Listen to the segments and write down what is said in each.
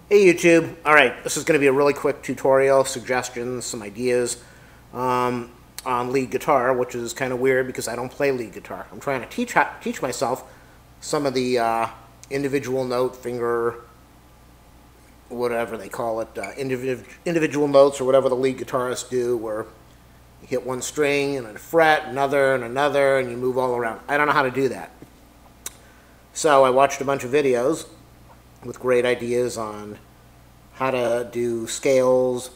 Hey YouTube, alright, this is going to be a really quick tutorial, suggestions, some ideas on lead guitar, which is kind of weird because I don't play lead guitar. I'm trying to teach myself some of the individual note, finger, whatever they call it, individual notes or whatever the lead guitarists do, where you hit one string and a fret, another, and you move all around. I don't know how to do that. So I watched a bunch of videos with great ideas on how to do scales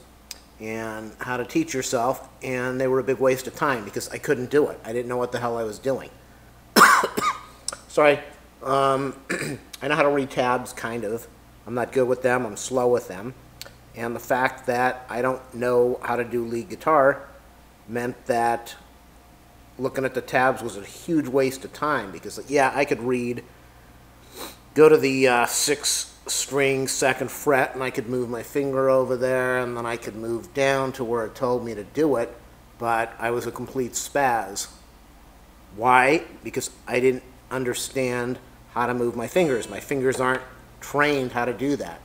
and how to teach yourself, and they were a big waste of time because I couldn't do it. I didn't know what the hell I was doing. Sorry. I know how to read tabs, kind of. I'm not good with them. I'm slow with them. And the fact that I don't know how to do lead guitar meant that looking at the tabs was a huge waste of time because, yeah, I could read, go to the 6th string, 2nd fret, and I could move my finger over there, and then I could move down to where it told me to do it, but I was a complete spaz. Why? Because I didn't understand how to move my fingers. My fingers aren't trained how to do that.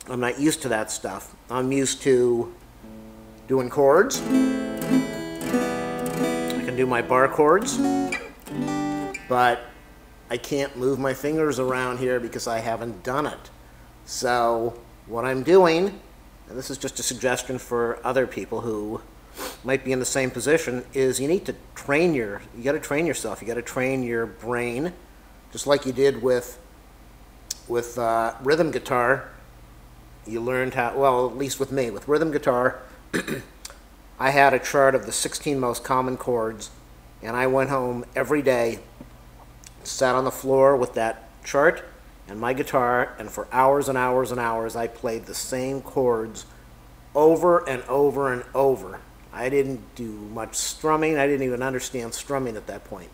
I'm not used to that stuff. I'm used to doing chords. I can do my bar chords, but I can't move my fingers around here because I haven't done it. So what I'm doing, and this is just a suggestion for other people who might be in the same position, is you need to train you got to train yourself. You got to train your brain, just like you did with rhythm guitar. You learned how, well, at least with me, with rhythm guitar, I had a chart of the 16 most common chords, and I went home every day, sat on the floor with that chart and my guitar, and for hours and hours and hours I played the same chords over and over and over. I didn't do much strumming. I didn't even understand strumming at that point.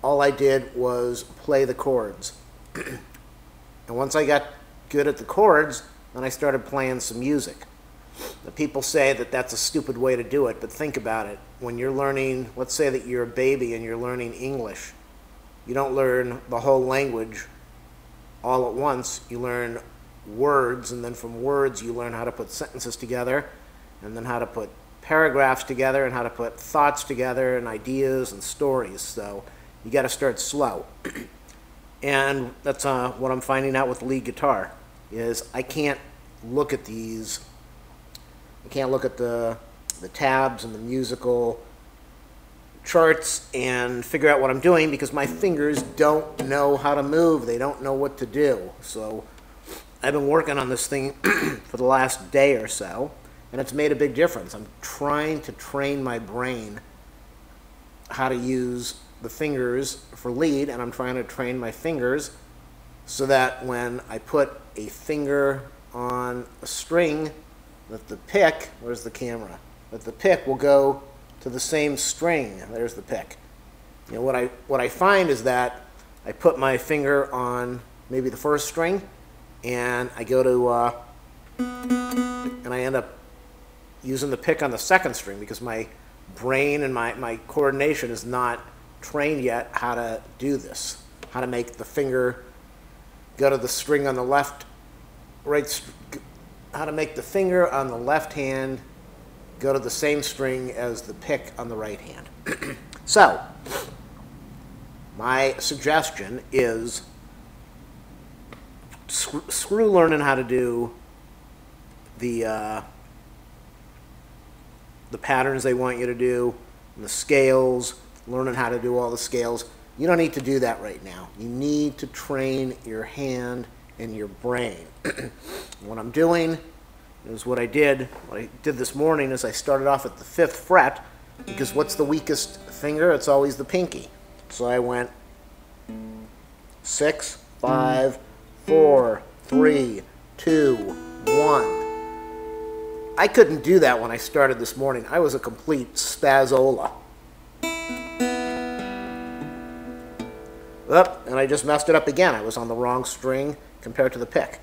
All I did was play the chords. And once I got good at the chords, then I started playing some music. The people say that that's a stupid way to do it, but think about it. When you're learning, let's say that you're a baby and you're learning English, you don't learn the whole language all at once. You learn words, and then from words you learn how to put sentences together, and then how to put paragraphs together, and how to put thoughts together, and ideas and stories. So you got to start slow. And that's what I'm finding out with lead guitar, is I can't look at these. I can't look at the tabs and the musical charts and figure out what I'm doing because my fingers don't know how to move. They don't know what to do. So I've been working on this thing for the last day or so, and it's made a big difference. I'm trying to train my brain how to use the fingers for lead, and I'm trying to train my fingers so that when I put a finger on a string, that the pick, where's the camera? That the pick will go to the same string. There's the pick. You know, what I find is that I put my finger on maybe the 1st string, and I go to and I end up using the pick on the 2nd string because my brain and my coordination is not trained yet how to do this, how to make the finger go to the string on the left, how to make the finger on the left hand go to the same string as the pick on the right hand. So, my suggestion is screw learning how to do the patterns they want you to do, and the scales, learning how to do all the scales. You don't need to do that right now. You need to train your hand and your brain. What I'm doing is what I did this morning is I started off at the 5th fret because what's the weakest finger? It's always the pinky. So I went 6, 5, 4, 3, 2, 1. I couldn't do that when I started this morning. I was a complete spazola. And I just messed it up again. I was on the wrong string compared to the pick.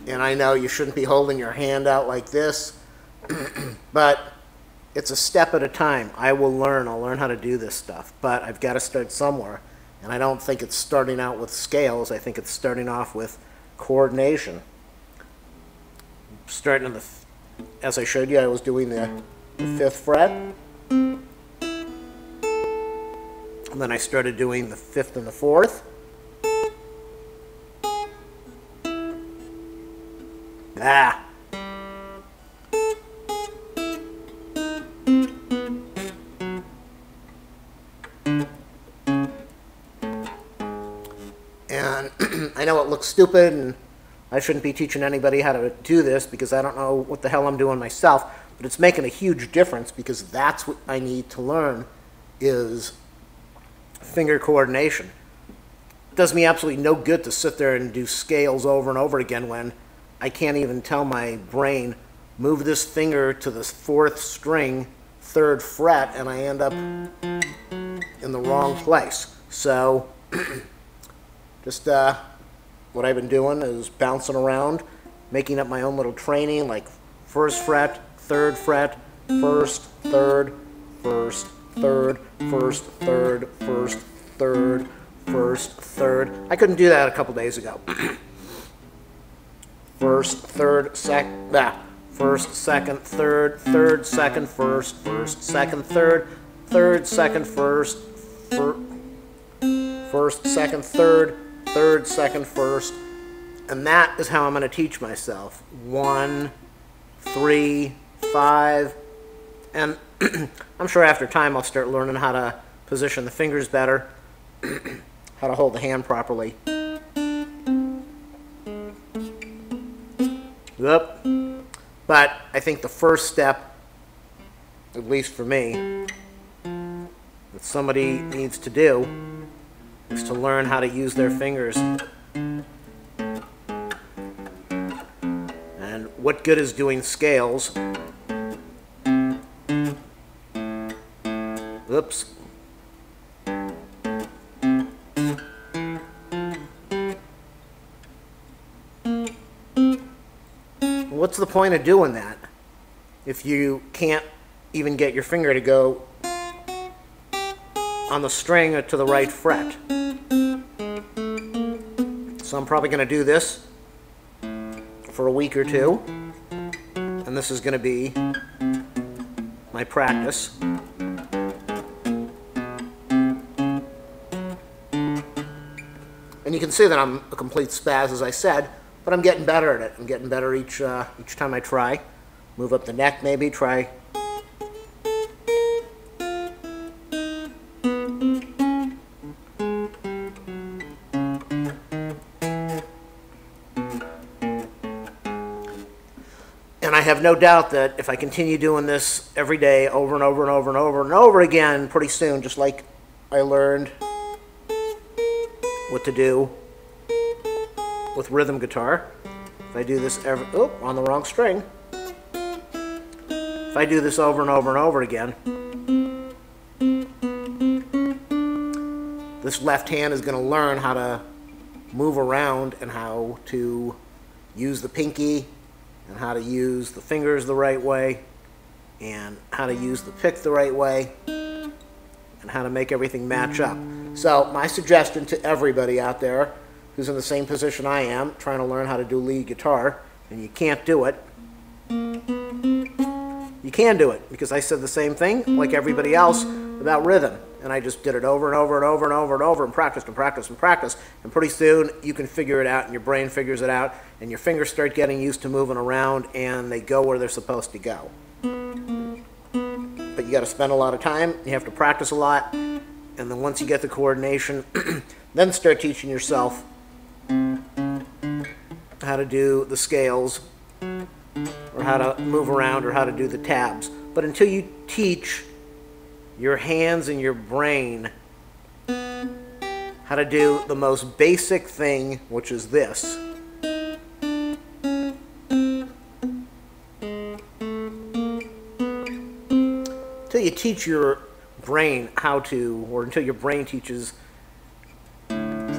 And I know you shouldn't be holding your hand out like this, but it's a step at a time. I'll learn how to do this stuff, but I've got to start somewhere. And I don't think it's starting out with scales. I think it's starting off with coordination. Starting in as I showed you, I was doing the 5th fret. And then I started doing the 5th and the 4th. Ah. And I know it looks stupid, and I shouldn't be teaching anybody how to do this because I don't know what the hell I'm doing myself, but it's making a huge difference because that's what I need to learn is finger coordination. It does me absolutely no good to sit there and do scales over and over again when I can't even tell my brain, move this finger to the 4th string, 3rd fret, and I end up in the wrong place. So just what I've been doing is bouncing around, making up my own little training, like 1st fret, 3rd fret, 1st, 3rd, 1st, 3rd, 1st, 3rd, 1st, 3rd, 1st, 3rd. I couldn't do that a couple days ago. 1st, 3rd, 2nd, 1st, 2nd, 3rd, 3rd, 2nd, 1st, 1st, 2nd, 3rd, 3rd, 2nd, 1st, 1st, 2nd, 3rd, 3rd, 2nd, 1st, and that is how I'm going to teach myself. 1, 3, 5, and I'm sure after time I'll start learning how to position the fingers better, how to hold the hand properly. Yep. But I think the first step, at least for me, that somebody needs to do is to learn how to use their fingers. And what good is doing scales? Oops. What's the point of doing that if you can't even get your finger to go on the string or to the right fret? So I'm probably going to do this for a week or two, and this is going to be my practice. And you can see that I'm a complete spaz, as I said, but I'm getting better at it. I'm getting better each time I try. Move up the neck, maybe. Try. And I have no doubt that if I continue doing this every day, over and over and over and over and over again, pretty soon, just like I learned what to do with rhythm guitar. If I do this on the wrong string. If I do this over and over and over again, this left hand is going to learn how to move around and how to use the pinky and how to use the fingers the right way and how to use the pick the right way and how to make everything match up. So my suggestion to everybody out there who's in the same position I am, trying to learn how to do lead guitar, and you can't do it, you can do it, because I said the same thing, like everybody else, about rhythm. And I just did it over and over and over and over and over and practiced and practiced and practiced. And pretty soon you can figure it out, and your brain figures it out, and your fingers start getting used to moving around, and they go where they're supposed to go. But you got to spend a lot of time, you have to practice a lot, and then once you get the coordination, then start teaching yourself how to do the scales, or how to move around, or how to do the tabs. But until you teach your hands and your brain how to do the most basic thing, which is this, until you teach your brain how to, or until your brain teaches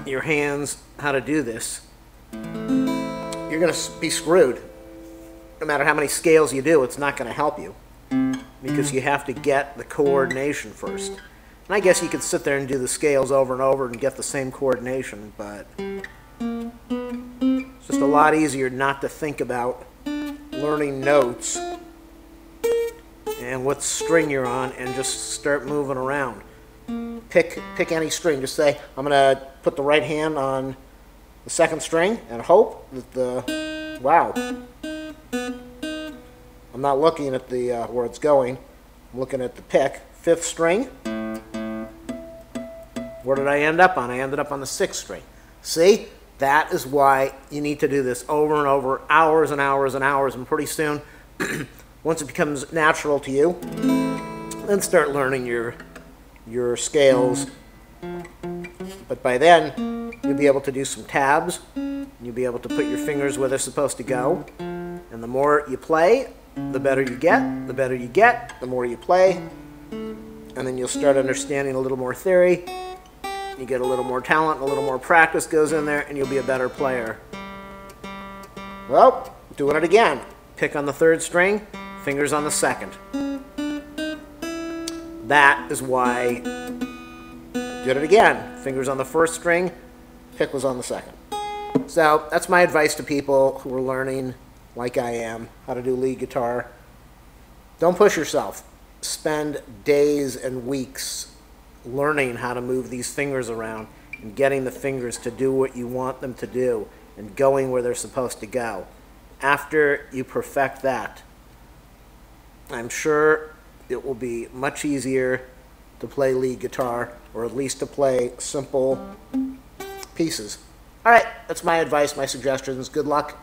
your hands how to do this, you're going to be screwed. No matter how many scales you do, it's not going to help you. because you have to get the coordination first. And I guess you could sit there and do the scales over and over and get the same coordination, but it's just a lot easier not to think about learning notes and what string you're on and just start moving around. Pick any string. Just say, I'm going to put the right hand on the second string and hope that the, wow. I'm not looking at the where it's going. I'm looking at the pick. Fifth string. Where did I end up on? I ended up on the sixth string. See? That is why you need to do this over and over, hours and hours and hours, and pretty soon, once it becomes natural to you, then start learning your scales. But by then, you'll be able to do some tabs. You'll be able to put your fingers where they're supposed to go. And the more you play, the better you get. The better you get, the more you play. And then you'll start understanding a little more theory. You get a little more talent, a little more practice goes in there, and you'll be a better player. Well, doing it again. Pick on the third string, fingers on the second. That is why, did it again. Fingers on the first string, pick was on the second. So that's my advice to people who are learning, like I am, how to do lead guitar. Don't push yourself. Spend days and weeks learning how to move these fingers around and getting the fingers to do what you want them to do and going where they're supposed to go. After you perfect that, I'm sure it will be much easier to play lead guitar, or at least to play simple pieces. All right, that's my advice, my suggestions. Good luck.